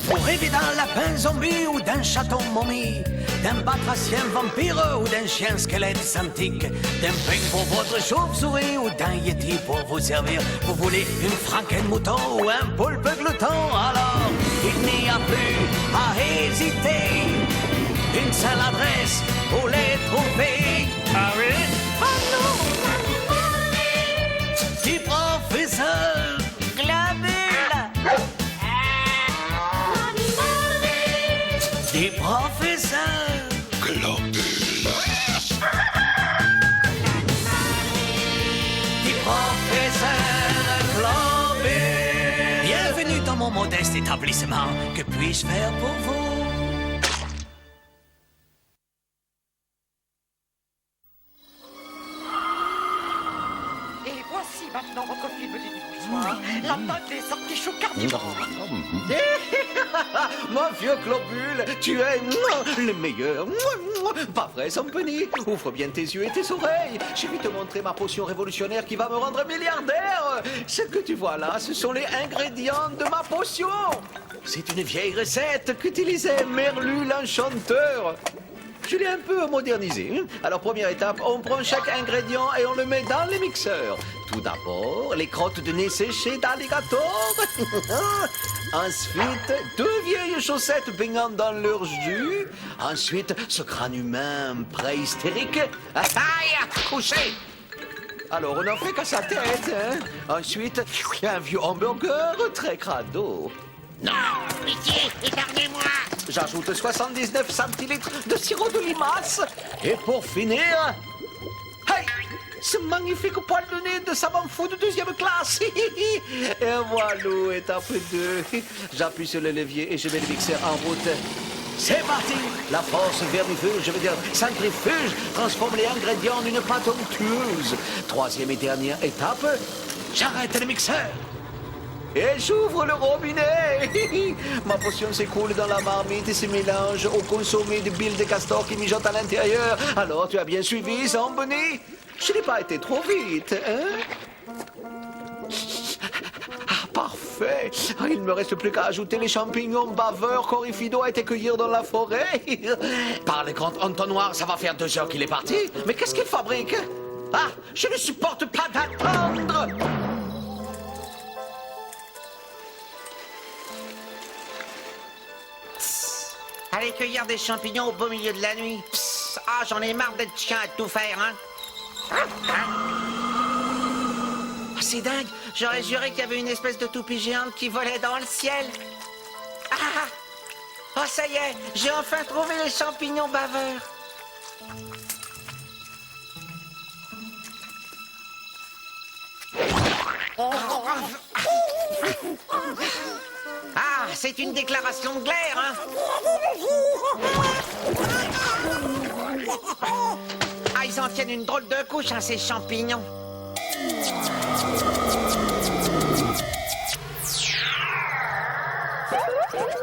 Vous rêvez d'un lapin zombie ou d'un chaton momie, d'un batracien vampire ou d'un chien squelette santique, d'un peigne pour votre chauve-souris ou d'un yeti pour vous servir. Vous voulez une franken-mouton ou un poulpe glouton? Alors, il n'y a plus à hésiter. Une seule adresse pour les trouver. Ah oui? Du professeur Globule. Du professeur Globule. Du professeur Globule. Bienvenue dans mon modeste établissement. Que puis-je faire pour vous? Et voici maintenant votre film du dimanche soir. La note des artichauts carnivores. Mon vieux Globule, tu es le meilleur. Pas vrai, Samponi? Ouvre bien tes yeux et tes oreilles. Je vais te montrer ma potion révolutionnaire qui va me rendre milliardaire. Ce que tu vois là, ce sont les ingrédients de ma potion. C'est une vieille recette qu'utilisait Merlu l'enchanteur. Je l'ai un peu modernisé. Alors, première étape, on prend chaque ingrédient et on le met dans les mixeurs. Tout d'abord, les crottes de nez séchées d'alligator. Ensuite, 2 vieilles chaussettes baignant dans leur jus. Ensuite, ce crâne humain préhystérique. Aïe, couché. Alors, on n'en fait qu'à sa tête. Hein? Ensuite, un vieux hamburger très crado. Non, pitié, épargnez-moi. J'ajoute 79 centilitres de sirop de limace. Et pour finir... Hey! Ce magnifique poil de nez de savant fou de 2e classe. Et voilà, étape 2. J'appuie sur le levier et je mets le mixeur en route. C'est parti! La force vermifuge, je veux dire centrifuge, transforme les ingrédients en une pâte onctueuse. 3e et dernière étape, j'arrête le mixeur. Et j'ouvre le robinet. Ma potion s'écoule dans la marmite et se mélange au consommé de billes de castor qui mijote à l'intérieur. Alors, tu as bien suivi, Zamboni? Je n'ai pas été trop vite, hein? Ah, parfait. Ah, il ne me reste plus qu'à ajouter les champignons baveurs qu'Orifido a été cueillir dans la forêt. Par le grand entonnoir, ça va faire 2 heures qu'il est parti. Mais qu'est-ce qu'il fabrique? Ah, je ne supporte pas d'attendre. Aller cueillir des champignons au beau milieu de la nuit. Psst, ah, j'en ai marre d'être chien à tout faire, hein. Ah, c'est dingue. J'aurais juré qu'il y avait une espèce de toupie géante qui volait dans le ciel. Ah, oh, ça y est, j'ai enfin trouvé les champignons baveurs. Ah, c'est une déclaration de glaire, hein. Ah, ils en tiennent une drôle de couche, hein, ces champignons.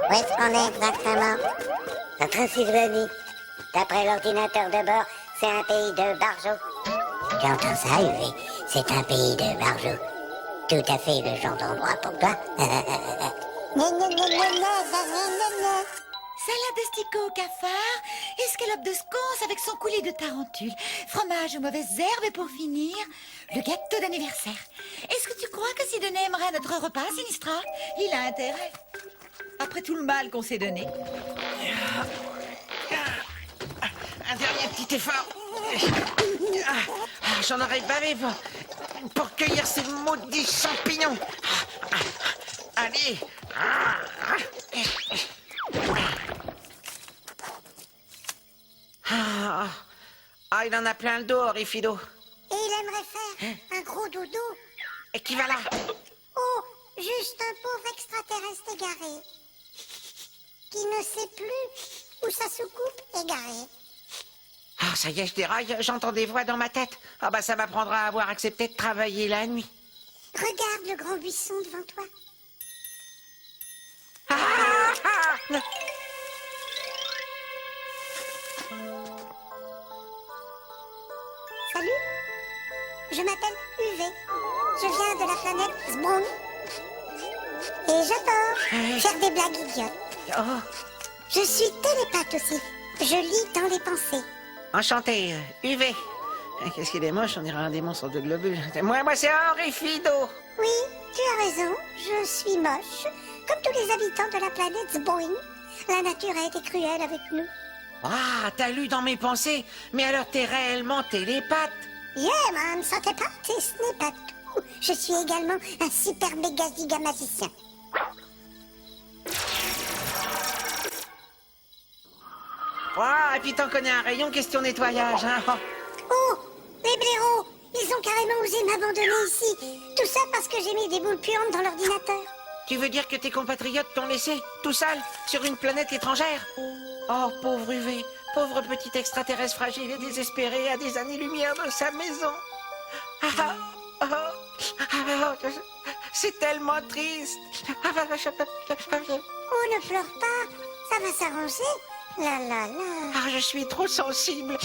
Où est-ce qu'on est exactement? La Transylvanie. D'après l'ordinateur de bord, c'est un pays de barjots. Tu entends ça, Uvé? C'est un pays de barjots. Tout à fait le genre d'endroit pour toi. Salade d'esticot au cafard, escalope de sconce avec son coulis de tarentule, fromage aux mauvaises herbes et pour finir, le gâteau d'anniversaire. Est-ce que tu crois que Sidoné aimerait notre repas, Sinistra? Il a intérêt. Après tout le mal qu'on s'est donné. Un dernier petit effort. J'en aurais bavé pour cueillir ces maudits champignons. Allez. Ah, il en a plein le dos, Orifido. Et il aimerait faire un gros dodo. Et qui va là? Oh, juste un pauvre extraterrestre égaré. Qui ne sait plus où sa soucoupe est garée. Ah, ça y est, je déraille, j'entends des voix dans ma tête. Ah bah ça m'apprendra à avoir accepté de travailler la nuit. Regarde le grand buisson devant toi. Salut, je m'appelle UV. Je viens de la planète Sbron. Et j'adore faire des blagues idiotes. Oh, Je suis télépathe aussi. Je lis dans les pensées. enchanté, UV. Qu'est-ce qu'il est moche, on dirait un des monstres de globule. Moi, c'est Henri Fido. Oui, tu as raison. Je suis moche. Comme tous les habitants de la planète Boing. La nature a été cruelle avec nous. Ah, t'as lu dans mes pensées. Mais alors t'es réellement télépathe. Yeah, man, ça t'est pas, ce n'est pas tout. Je suis également un super méga giga magicien. Ah, et puis t'en connais un rayon question nettoyage, hein. Oh, les blaireaux, ils ont carrément osé m'abandonner ici. Tout ça parce que j'ai mis des boules puantes dans l'ordinateur. Tu veux dire que tes compatriotes t'ont laissé, tout seul, sur une planète étrangère? Oh, pauvre UV, pauvre petit extraterrestre fragile et désespéré à des années-lumière de sa maison. C'est tellement triste. Oh, ne pleure pas, ça va s'arranger. La la la. Ah, je suis trop sensible.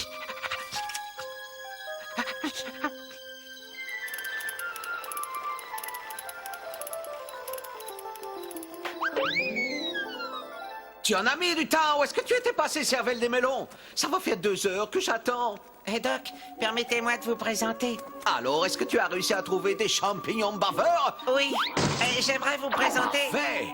Tu en as mis du temps. Où est-ce que tu étais passé, cervelle des melons? Ça va faire 2 heures que j'attends. Eh Doc, permettez-moi de vous présenter. Alors, est-ce que tu as réussi à trouver des champignons baveurs? Oui, j'aimerais vous présenter... Fais.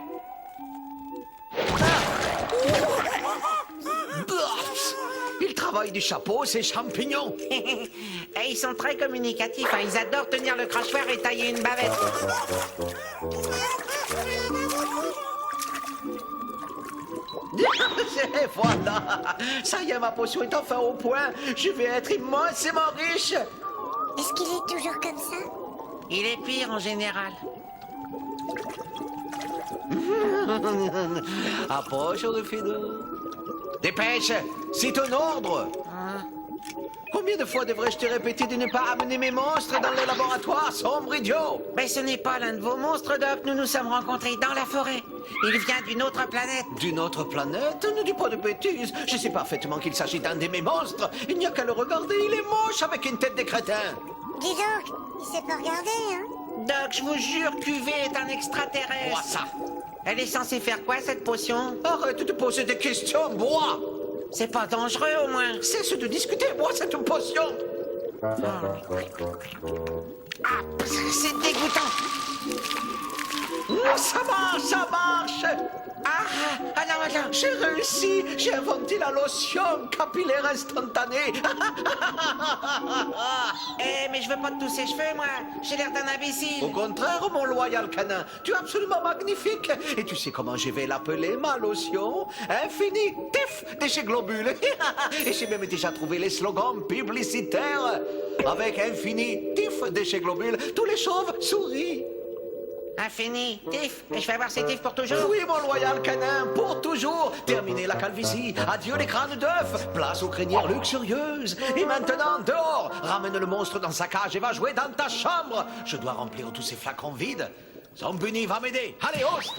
Bof. Ils travaillent du chapeau, ces champignons. Et ils sont très communicatifs, hein. Ils adorent tenir le crachoir et tailler une bavette. Et voilà. Ça y est, ma potion est enfin au point. Je vais être immensément riche. Est-ce qu'il est toujours comme ça? Il est pire en général. Approche, Rufido. Dépêche, c'est un ordre. Combien de fois devrais-je te répéter de ne pas amener mes monstres dans le laboratoire, sombre idiot? Mais ce n'est pas l'un de vos monstres, Doc. Nous nous sommes rencontrés dans la forêt. Il vient d'une autre planète. D'une autre planète? Ne dis pas de bêtises. Je sais parfaitement qu'il s'agit d'un de mes monstres. Il n'y a qu'à le regarder, il est moche avec une tête de crétin. Dis donc, il sait pas regarder, hein? Doc, je vous jure qu'UV est un extraterrestre. Bois ça. Elle est censée faire quoi, cette potion? Arrête de poser des questions, bois. C'est pas dangereux, au moins. Cesse de discuter, bois cette potion. Ah, c'est dégoûtant. Ça marche, ça marche. Alors. J'ai réussi, j'ai inventé la lotion capillaire instantanée. Mais je veux pas de tous ces cheveux, moi. J'ai l'air d'un imbécile. Au contraire, mon loyal canin, tu es absolument magnifique. Et tu sais comment je vais l'appeler, ma lotion? Infinitif de chez Globule. Et j'ai même déjà trouvé les slogans publicitaires. Avec infinitif de chez Globule, tous les chauves sourient. Infini, Tiff. Et je vais avoir ces Tiff pour toujours. Oui, mon loyal canin, pour toujours. Terminez la calvitie, adieu les crânes d'œufs, place aux crinières luxurieuses. Et maintenant, dehors, ramène le monstre dans sa cage et va jouer dans ta chambre. Je dois remplir tous ces flacons vides. Zambuni va m'aider. Allez, host.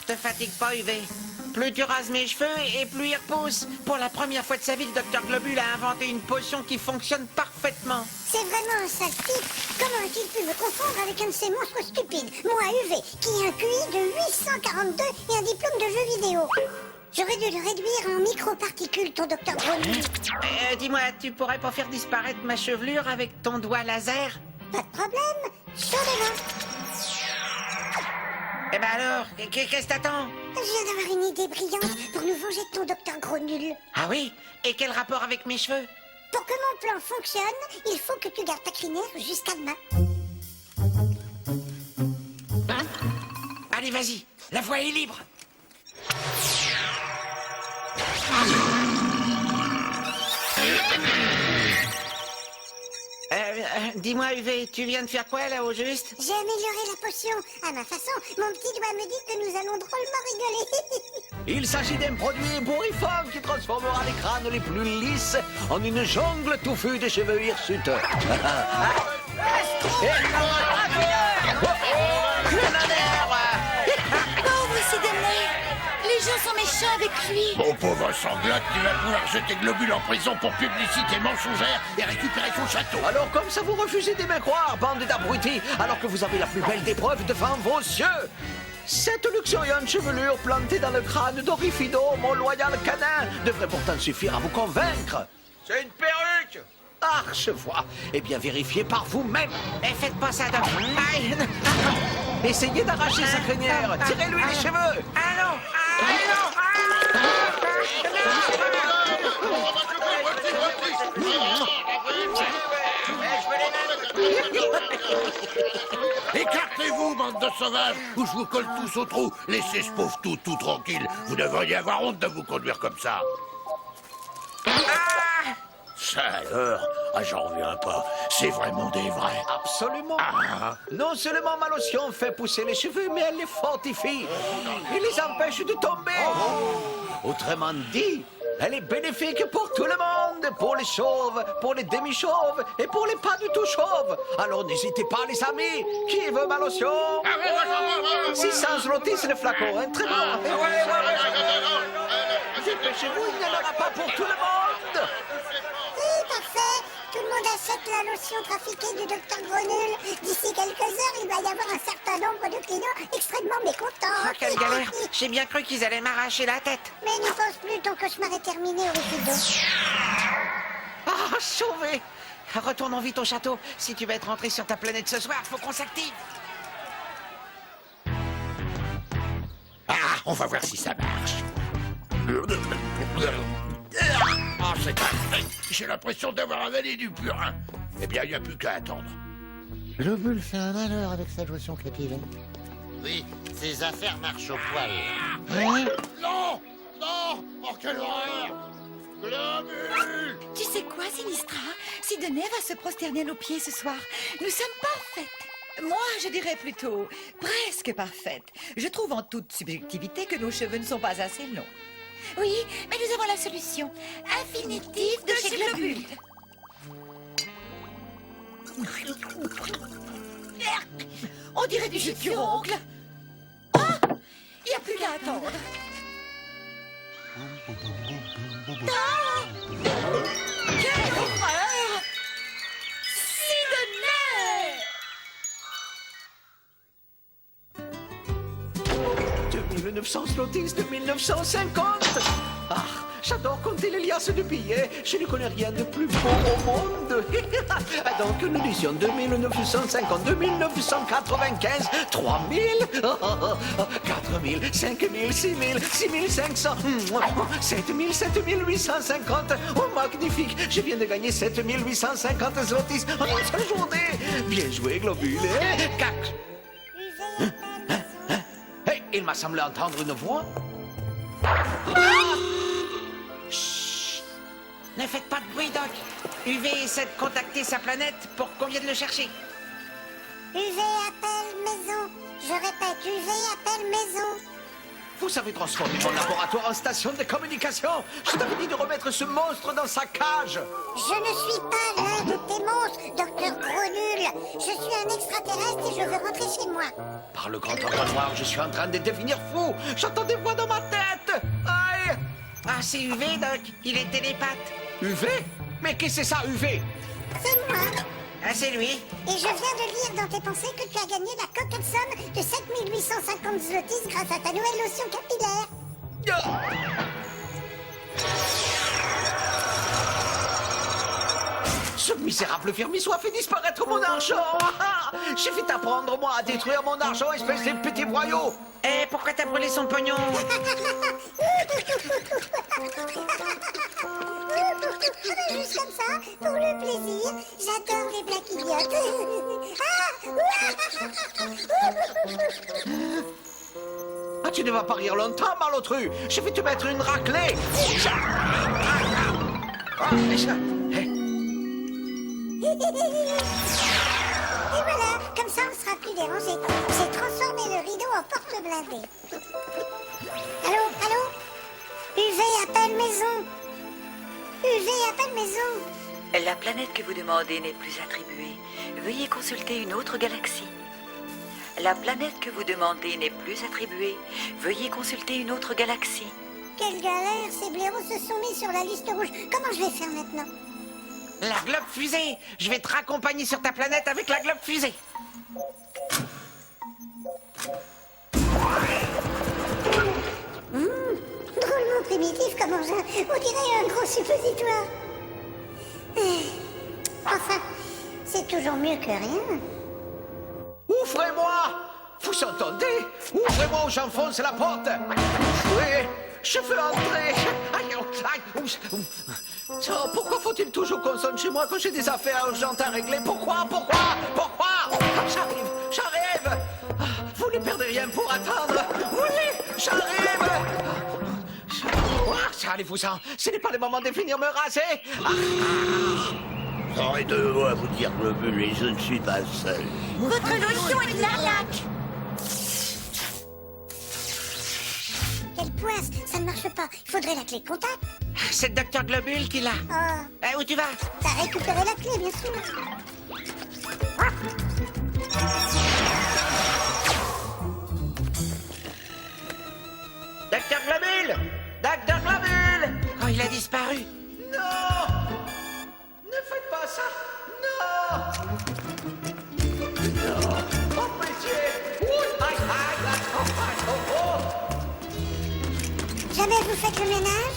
Te fatigue pas, UV. Plus tu rases mes cheveux et plus ils repoussent. Pour la première fois de sa vie, le Dr Globule a inventé une potion qui fonctionne parfaitement. C'est vraiment un sale type. Comment a-t-il pu me confondre avec un de ces monstres stupides? Moi, UV, qui a un QI de 842 et un diplôme de jeu vidéo. J'aurais dû le réduire en microparticules, ton Dr Globule. Dis-moi, tu pourrais pas faire disparaître ma chevelure avec ton doigt laser? Pas de problème, chaud devant. Eh ben alors, qu'est-ce que t'attends? Je viens d'avoir une idée brillante pour nous venger de ton Dr Gros Nul. Ah oui? Et quel rapport avec mes cheveux? Pour que mon plan fonctionne, il faut que tu gardes ta crinière jusqu'à demain. Allez, vas-y, la voie est libre. Dis-moi, UV, tu viens de faire quoi là au juste? J'ai amélioré la potion. À ma façon, mon petit doigt me dit que nous allons drôlement rigoler. Il s'agit d'un produit ébouriffant qui transformera les crânes les plus lisses en une jungle touffue de cheveux hirsuteux. Oh, voici des mères. Les gens sont méchants avec lui. Mon pauvre sanglotte, tu vas pouvoir jeter Globule en prison pour publicité mensongère et récupérer son château. Alors comme ça vous refusez de me croire, bande d'abrutis, alors que vous avez la plus belle des preuves devant vos yeux. Cette luxuriante chevelure plantée dans le crâne d'Orifido, mon loyal canin, devrait pourtant suffire à vous convaincre. C'est une perruque! Archevoix, eh bien vérifiez par vous-même. Eh, faites pas ça, Doc. Aïe. Essayez d'arracher sa crinière, tirez-lui les cheveux. Allons. Écartez-vous, bande de sauvages, ou je vous colle tous au trou. Laissez ce pauvre tout tranquille. Vous devriez avoir honte de vous conduire comme ça. Ça alors, j'en reviens pas. C'est vraiment des vrais. Absolument. Ah. Non seulement ma lotion fait pousser les cheveux, mais elle les fortifie. Et les empêche de tomber. Autrement dit, elle est bénéfique pour tout le monde. Pour les chauves, pour les demi-chauves et pour les pas du tout chauves. Alors n'hésitez pas, les amis. Qui veut ma lotion? 600 zlotys le flacon, hein, très bon. Dépêchez-vous, il n'y en aura pas pour tout le monde. Oui, parfait. Tout le monde achète la lotion trafiquée du docteur Grenule. D'ici quelques heures, il va y avoir un certain nombre de clients extrêmement mécontents. Oh, quelle galère. J'ai bien cru qu'ils allaient m'arracher la tête. Mais n'y pense plus, ton cauchemar est terminé, Orifido. Ah, sauvé. Retournons vite au château. Si tu veux être rentré sur ta planète ce soir, faut qu'on s'active. On va voir si ça marche. C'est parfait. J'ai l'impression d'avoir avalé du purin. Eh bien, il n'y a plus qu'à attendre. Globule fait un malheur avec sa lotion capillaire. Oui, ces affaires marchent au poil. Hein? Non! Oh, quelle horreur! Globule! Tu sais quoi, Sinistra? Sidonie va se prosterner à nos pieds ce soir. Nous sommes parfaites. Moi, je dirais plutôt presque parfaites. Je trouve en toute subjectivité que nos cheveux ne sont pas assez longs. Oui, mais nous avons la solution. Infinitif de chez Globule. On dirait du jus de furoncle. Ah! Il n'y a plus qu'à attendre. Ah! Quelle horreur! Sidonie! 2900 zlotys de 1950. Ah, j'adore compter les liasses de billets. Je ne connais rien de plus beau au monde. Donc nous disions 2950, 2995, 3000, 4000, 5000, 6000, 6500, 7000, 7850. Oh, magnifique. Je viens de gagner 7850 zlotys en une seule journée. Bien joué, Globule. Cac. Hey, il m'a semblé entendre une voix. Chut. Ne faites pas de bruit, Doc. UV essaie de contacter sa planète pour qu'on vienne le chercher. UV appelle maison. Je répète, UV appelle maison. Vous savez transformer mon laboratoire en station de communication. Je t'avais dit de remettre ce monstre dans sa cage. Je ne suis pas l'un de tes monstres, docteur Grenule. Je suis un extraterrestre et je veux rentrer chez moi. Par le grand entonnoir, je suis en train de devenir fou. J'entends des voix dans ma tête. Aïe. Ah, c'est UV, Doc. Il est télépathe. UV? Mais qu'est-ce que c'est ça, UV? C'est moi. Ah, c'est lui. Et je viens de lire dans tes pensées que tu as gagné la coquette somme de 7850 zlotys grâce à ta nouvelle lotion capillaire. Ce misérable vermisseau a fait disparaître mon argent. J'ai fait apprendre, moi, à détruire mon argent, espèce de petit voyou. Eh, pourquoi t'as brûlé son pognon? Juste comme ça, pour le plaisir. J'adore les blagues idiotes. Ah, tu ne vas pas rire longtemps, malotru. Je vais te mettre une raclée. Et voilà, comme ça on sera plus dérangé. J'ai transformé le rideau en porte blindée. Allô, allô? UV appelle maison. UV appelle maison. La planète que vous demandez n'est plus attribuée. Veuillez consulter une autre galaxie. La planète que vous demandez n'est plus attribuée. Veuillez consulter une autre galaxie. Quelle galère, ces blaireaux se sont mis sur la liste rouge. Comment je vais faire maintenant? La globe fusée. Je vais te raccompagner sur ta planète avec la globe fusée. Drôlement primitif comme engin. On dirait un gros suppositoire. Enfin, c'est toujours mieux que rien. Ouvrez-moi! Vous entendez? Ouvrez-moi ou j'enfonce la porte! Oui, je veux entrer! Aïe, aïe, oh, pourquoi faut-il toujours qu'on sonne chez moi quand j'ai des affaires urgentes à régler? Pourquoi? J'arrive! Ah, vous ne perdez rien pour attendre! Oui, j'arrive! Allez-vous-en, ce n'est pas le moment de venir me raser! Arrêtez-moi à vous dire, Globule, et je ne suis pas seul. Votre lotion est de l'arnaque. Quelle poisse, ça ne marche pas. Il faudrait la clé de contact. C'est le docteur Globule qui l'a. Oh, Où tu vas? t'as récupéré la clé, bien sûr. Docteur Globule! Docteur Globule! Oh, il a disparu. Non! Ne faites pas ça! Non! Non! Oh, pitié! Ouh, aïe, aïe, Jamais vous faites le ménage?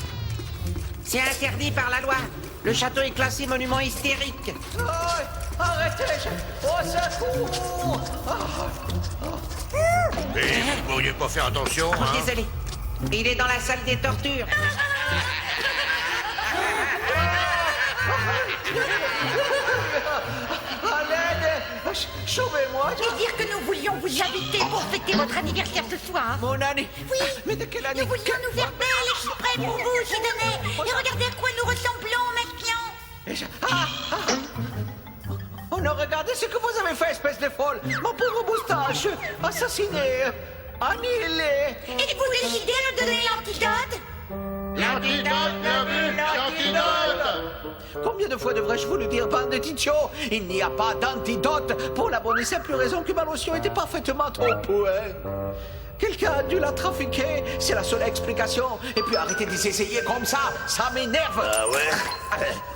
C'est interdit par la loi. Le château est classé monument hystérique. aïe, arrêtez! Au secours! Et vous ne pourriez pas faire attention, Oh, hein? désolé. Il est dans la salle des tortures. À l'aide! Sauvez-moi! Et dire que nous voulions vous habiter pour fêter votre anniversaire ce soir. Mon année! Oui. Mais de quelle année? Nous voulions nous faire belle exprès pour vous, Sidonie. Et regardez à quoi nous ressemblons maintenant. Oh non, regardez ce que vous avez fait, espèce de folle! Mon pauvre moustache! Assassiné! Annihilé! Et vous décidez de donner l'antidote? L'antidote, Globule, l'antidote! Combien de fois devrais-je vous le dire, bande d'idiots? Il n'y a pas d'antidote pour la bonne et simple raison que ma lotion était parfaitement trop point. Quelqu'un a dû la trafiquer, c'est la seule explication. Et puis arrêtez de s'essayer comme ça m'énerve. Ah ouais?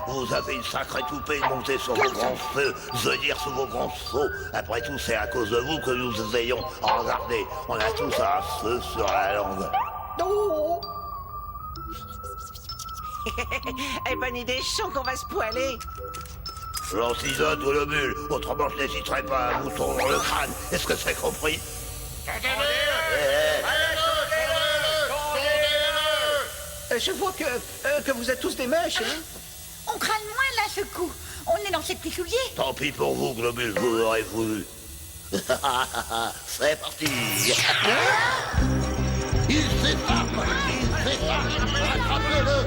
Vous avez une sacrée toupée montée sur vos grands feux, venir sous vos grands seaux. Après tout, c'est à cause de vous que nous ayons. Oh, regardez, on a tous un feu sur la langue. Oh. Eh, bonne idée, je sens qu'on va se poiler. L'antidote, Globule, autrement je n'hésiterai pas à vous tondre le crâne. Est-ce que c'est compris? Je vois que vous êtes tous des mèches, hein? On craint moins là ce coup. On est dans ses petits souliers. Tant pis pour vous, Globule, vous l'aurez voulu. C'est parti. Il s'échappe. Attrapez-le.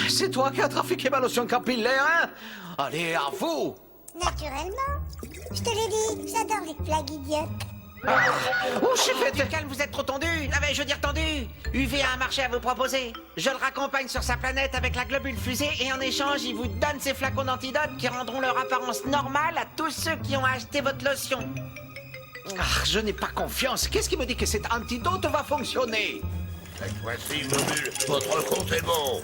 C'est toi qui as trafiqué ma lotion capillaire, hein? Allez, à vous! Naturellement. Je te l'ai dit, j'adore les blagues idiotes. Oh, je vais Du calme, vous êtes trop tendu. Ah ben, je veux dire tendu. UV a un marché à vous proposer. Je le raccompagne sur sa planète avec la globule fusée et en échange, il vous donne ces flacons d'antidote qui rendront leur apparence normale à tous ceux qui ont acheté votre lotion. Ah, je n'ai pas confiance. Qu'est-ce qui me dit que cet antidote va fonctionner? Cette fois-ci, Globule, votre compte est bon.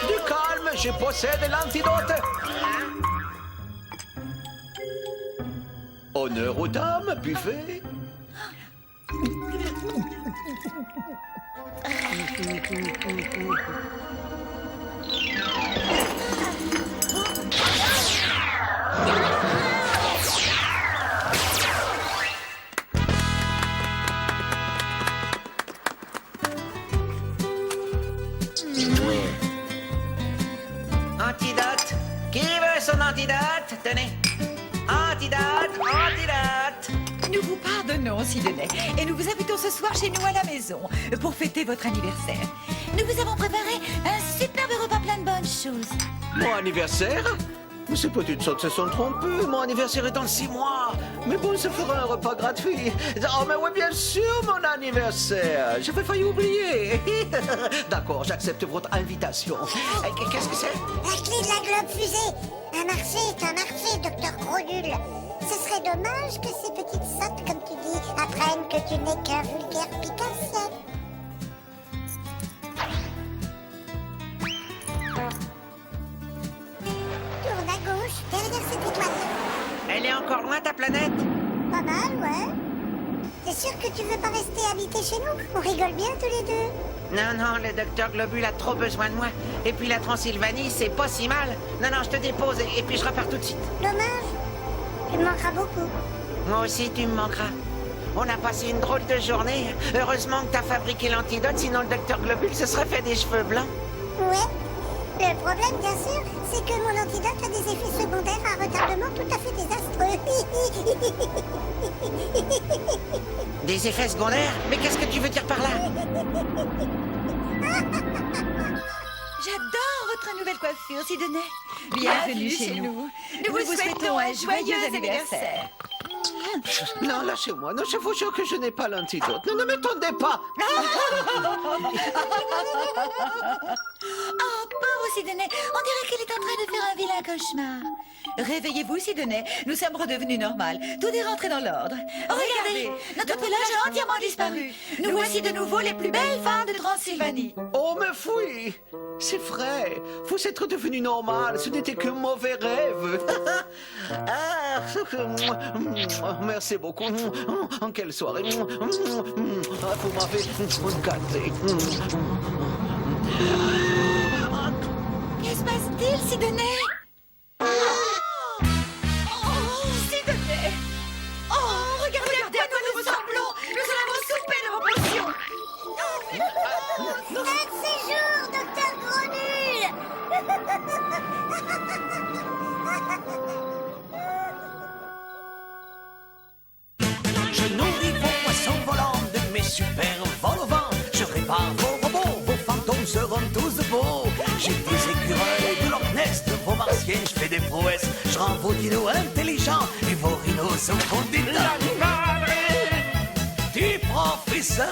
Du calme, je possède l'antidote. Honneur aux dames, buffet. Antidote. Qui veut son antidote? Tenez. Antidote, antidote. Nous vous pardonnons, Sidonie, et nous vous invitons ce soir chez nous à la maison pour fêter votre anniversaire. Nous vous avons préparé un superbe repas plein de bonnes choses. Mon anniversaire? Ces petites sottes se sont trompées. Mon anniversaire est dans 6 mois. Mais bon, ça fera un repas gratuit. Oh, mais oui, bien sûr, mon anniversaire. J'avais failli oublier. D'accord, j'accepte votre invitation. Qu'est-ce que c'est? La clé de la globe fusée. Un marché est un marché, docteur Gronul. Ce serait dommage que ces petites sottes, comme tu dis, apprennent que tu n'es qu'un vulgaire picassiette. Tourne à gauche, derrière cette étoile. Elle est encore loin, ta planète? Pas mal, ouais. T'es sûr que tu veux pas rester habiter chez nous? On rigole bien tous les deux. Non, non, le docteur Globule a trop besoin de moi. Et puis la Transylvanie, c'est pas si mal. Non, non, je te dépose et puis je repars tout de suite. Dommage. Tu me manqueras beaucoup. Moi aussi, tu me manqueras. On a passé une drôle de journée. Heureusement que t'as fabriqué l'antidote, sinon le docteur Globule se serait fait des cheveux blancs. Ouais. Le problème, bien sûr, c'est que mon antidote a des effets secondaires à retardement tout à fait désastreux. Des effets secondaires? Mais qu'est-ce que tu veux dire par là? J'adore votre nouvelle coiffure, Sidonet. Bienvenue chez nous. Nous vous souhaitons un joyeux anniversaire. Non, lâchez-moi. Non, je vous jure que je n'ai pas l'antidote. Ne m'étendez pas. Oh, pauvre Sidonet, on dirait qu'elle est en train de faire un vilain cauchemar. Réveillez-vous, Sidonet, nous sommes redevenus normales. Tout est rentré dans l'ordre. Regardez, notre pelage a entièrement disparu. Nous voici de nouveau les plus belles femmes de Transylvanie. Oh, mais oui. C'est vrai. Vous êtes redevenu normal. Ce n'était qu'un mauvais rêve. Ah, merci beaucoup. Quelle soirée. Vous m'avez gâté. Que se passe-t-il, Sidonet? Oh, Sidonet! Oh, regardez à quoi nous ressemblons! Nous allons souper de vos potions! Un de ces jours, docteur Gronul. Je nourris vos poissons volants de mes super vols au vent. Je répare vos robots, vos fantômes seront tous beaux. J'ai des écureuils de Loch Ness, de vos martiens, je fais des prouesses. Je rends vos dinos intelligents et vos rhinos sont fondés. L'animal du professeur.